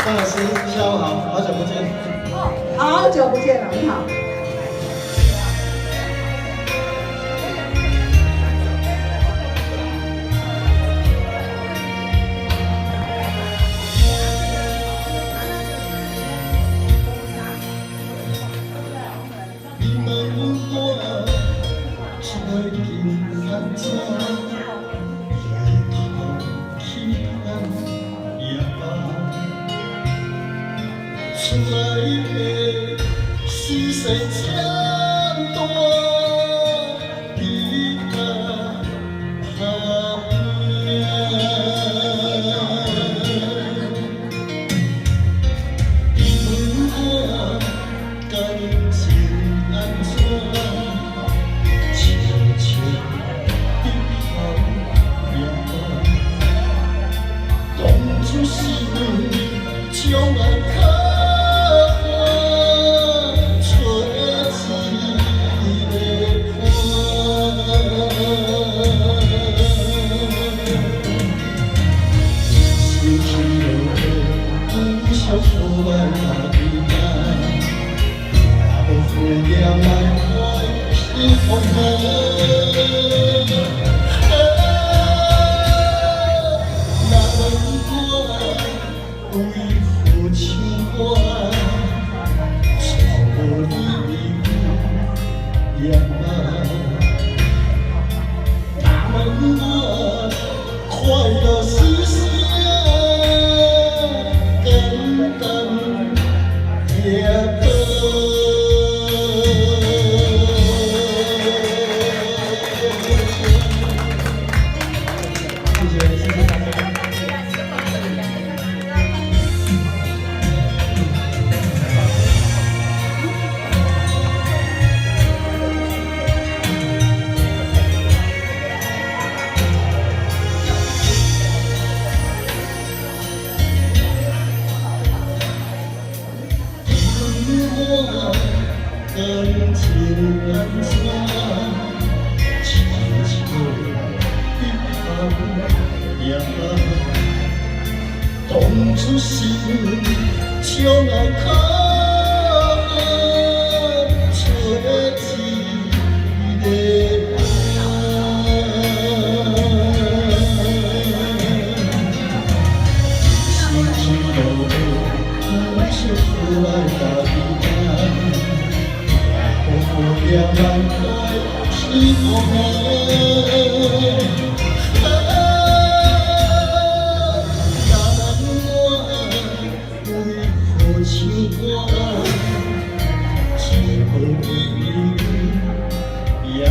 张老师，下午好，好久不见。好久不见了，你好。你问我最近安怎？日头起暗夜出来的视线渐大，你啊下命。你问我感情安怎？悄悄的跑呀，当初是将爱靠。快乐是啥？简单也好。谢谢，谢谢大家。感情安怎？悄悄的跑呀，当初是将爱靠找一个伴，心情落雨，就不爱打你。两万块是我但我为何像我只好你呀？